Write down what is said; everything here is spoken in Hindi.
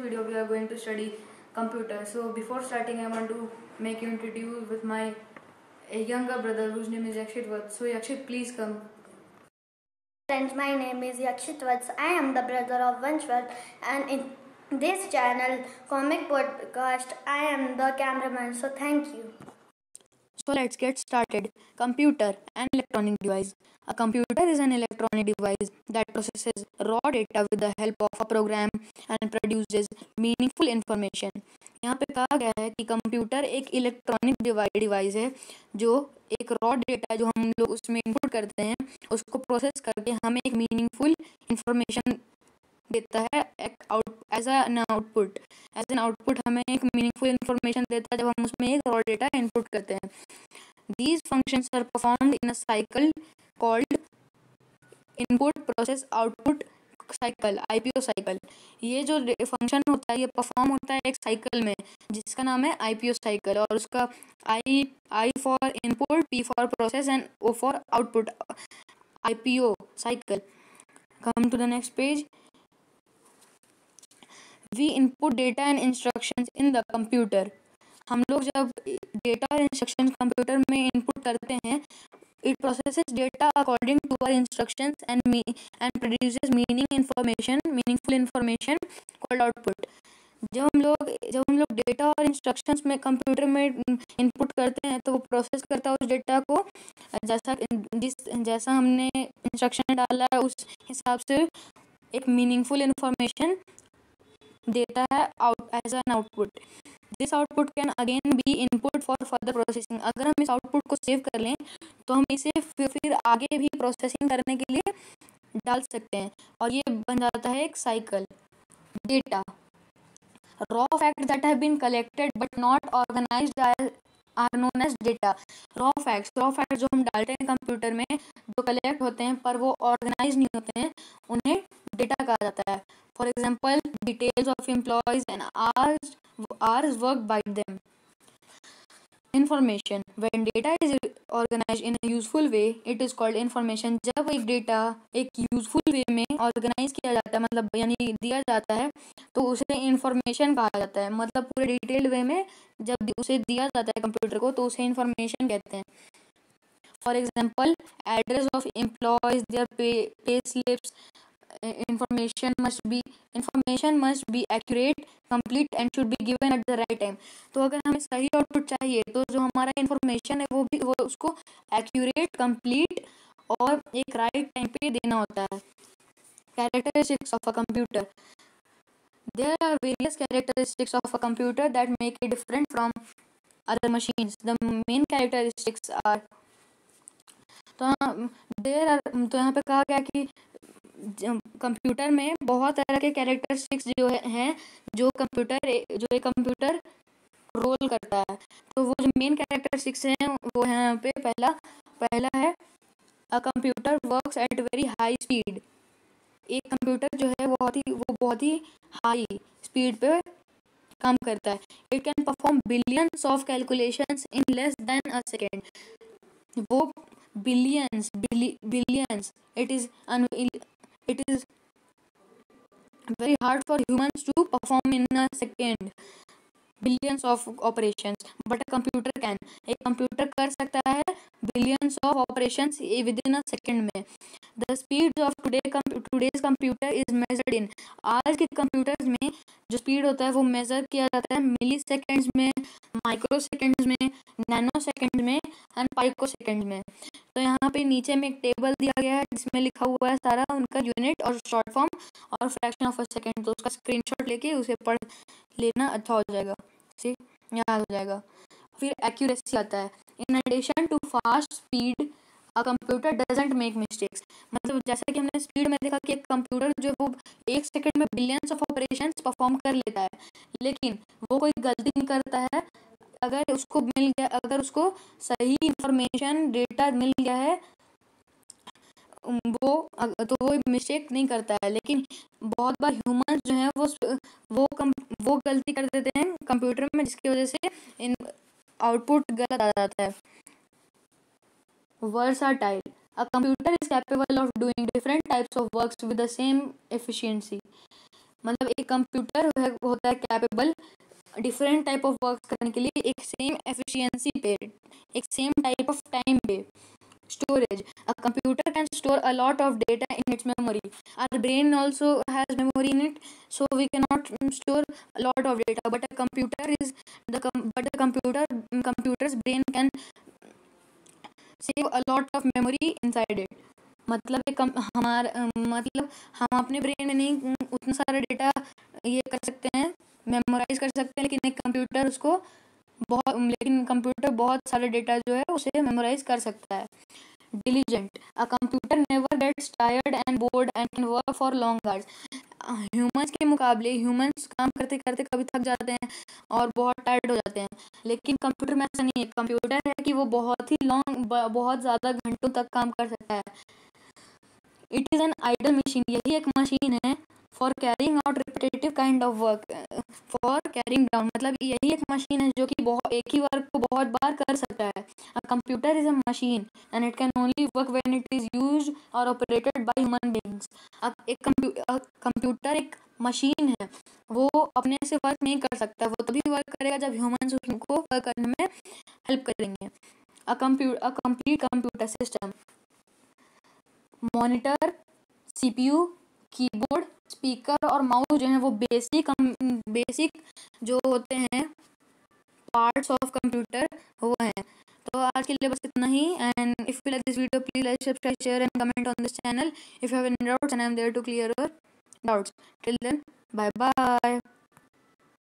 video we are going to study computer. So before starting I want to make you introduce with my younger brother whose name is Yakshit Vats. So Yakshit, please come. Friends, my name is Yakshit Vats. I am the brother of Vanshwar, and in this channel, Comic Podcast, I am the cameraman. So thank you. So let's get started. Computer, an electronic device. A computer is an electronic device that processes raw data with the help of a program and produces meaningful information. यहाँ पे कहा गया है कि कंप्यूटर एक इलेक्ट्रॉनिक डिवाइस है जो एक रॉ डेटा जो हम लोग उसमें इनपुट करते हैं उसको प्रोसेस करके हमें एक मीनिंगफुल इंफॉर्मेशन देता है एज एन आउटपुट हमें एक मीनिंगफुल इंफॉर्मेशन देता है जब हम उसमें एक रॉ डेटा इनपुट करते हैं. These functions are performed in a cycle called input process output cycle, IPO cycle. ये जो फंक्शन होता है ये परफॉर्म होता है एक साइकिल में जिसका नाम है IPO साइकिल और उसका I for input, P for process and O for output. IPO cycle. Come to the next page. We input data and instructions in the computer. हम लोग जब डेटा और इंस्ट्रक्शन कंप्यूटर में इनपुट करते हैं it processes data according to our instructions and produces meaningful information called output. जब हम लोग डेटा और इंस्ट्रक्शंस में कंप्यूटर में इनपुट करते हैं तो वो प्रोसेस करता है उस डेटा को जैसा हमने इंस्ट्रक्शन डाला है उस हिसाब से एक मीनिंगफुल इंफॉर्मेशन देता है as an output. This output can again be input for further processing. अगर हम इस आउटपुट को सेव कर लें तो हम इसे फिर आगे भी प्रोसेसिंग करने के लिए डाल सकते हैं और ये बन जाता है एक cycle. Data raw fact that have been collected but not organised are known as data. Raw fact जो हम डालते हैं कंप्यूटर में जो कलेक्ट होते हैं पर वो ऑर्गेनाइज नहीं होते हैं उन्हें डेटा कहा जाता है. For example details of employees and hours worked by them. Information. When data is organized in a useful way, it is called information. जब एक डेटा एक यूजफुल वे में ऑर्गेनाइज किया जाता है मतलब यानी दिया जाता है तो उसे इंफॉर्मेशन कहा जाता है. मतलब पूरे डिटेल्ड वे में जब उसे दिया जाता है कंप्यूटर को तो उसे इंफॉर्मेशन कहते हैं. For example address of employees, their pay slips. information must be accurate, complete and should be given at the right time. तो अगर हमें सही आउटपुट चाहिए तो जो हमारा इंफॉर्मेशन है वो उसको एक्यूरेट, कंप्लीट और एक राइट टाइम पे देना होता है. Characteristics of a computer. There are various characteristics of a computer that make it different from other machines. The main characteristics are तो यहाँ पे कहा गया कि कंप्यूटर में बहुत तरह के कैरेक्टरिस्टिक्स जो हैं जो एक कंप्यूटर रोल करता है. तो वो जो मेन कैरेक्टरिस्टिक्स हैं वो है यहाँ पे पहला है a computer works at very high speed. एक कंप्यूटर जो है वो बहुत ही हाई स्पीड पे काम करता है. It can perform billions of calculations in less than a second. वो billions it is very hard for humans to perform in a second billions of operations, but a computer can. एक कंप्यूटर कर सकता है billions of operations within a second में. The speed of today's computer is measured in. आज के कंप्यूटर्स में जो स्पीड होता है वो मेजर किया जाता है मिली सेकेंड्स में, माइक्रो सेकेंड्स में, नैनो सेकेंड में एंड पाइको सेकेंड में. तो यहाँ पे नीचे में एक टेबल दिया गया है जिसमें लिखा हुआ है सारा उनका यूनिट और शॉर्ट फॉर्म और फ्रैक्शन ऑफ अ सेकेंड. तो उसका स्क्रीनशॉट लेके उसे पढ़ लेना अच्छा हो जाएगा, याद हो जाएगा. फिर एक्यूरेसी आता है. In addition to fast speed a computer doesn't make mistakes. मतलब जैसा कि हमने स्पीड में देखा कि एक कंप्यूटर जो वो एक सेकंड में बिलियंस ऑफ ऑपरेशंस परफॉर्म कर लेता है लेकिन वो कोई गलती नहीं करता है. अगर उसको सही इंफॉर्मेशन डेटा मिल गया है वो मिस्टेक नहीं करता है. लेकिन बहुत बार ह्यूमंस जो हैं वो गलती कर देते हैं कंप्यूटर में जिसकी वजह से आउटपुट गलत आ जाता है. Versatile. A computer is capable of doing different types of works with the same efficiency. मतलब एक कंप्यूटर होता है capable different type of work करने के लिए, एक सेम एफिशिएंसी पे, एक सेम टाइप ऑफ टाइम पे. Storage. A computer can store a lot of data in its memory. Our brain also has memory in it, so we cannot store a lot of data. But a computer is but the computer's brain can save a lot of memory inside it. मतलब एक मतलब हम अपने ब्रेन में नहीं उतना सारा डेटा ये कर सकते हैं, मेमोराइज कर सकते हैं, लेकिन कंप्यूटर बहुत सारा डेटा जो है उसे मेमोराइज कर सकता है. Diligent. A computer never gets tired and bored and can work for long hours. Humans के मुकाबले ह्यूमंस काम करते करते कभी थक जाते हैं और बहुत टायर्ड हो जाते हैं, लेकिन कंप्यूटर में ऐसा नहीं है. कंप्यूटर है कि वो बहुत ज़्यादा घंटों तक काम कर सकता है. It is an idle machine. यही एक मशीन है for carrying out repetitive kind of work. For carrying down मतलब यही एक मशीन है जो कि एक ही वर्क को बहुत बार कर सकता है. A computer is a machine and it can only work when it is used और operated by human beings. Computer एक मशीन है, वो अपने से वर्क नहीं कर सकता. वो तभी वर्क करेगा जब ह्यूमंस उसको वर्क करने में हेल्प करेंगे. A complete computer system. Monitor, CPU, keyboard, speaker और माउस जो है वो बेसिक जो होते हैं पार्ट्स ऑफ कंप्यूटर वो हैं. तो आज के लिए बस इतना ही. And if you like this video please like, subscribe, share and comment on this channel. If you have any doubts and I am there to clear your doubts. Till then, bye bye.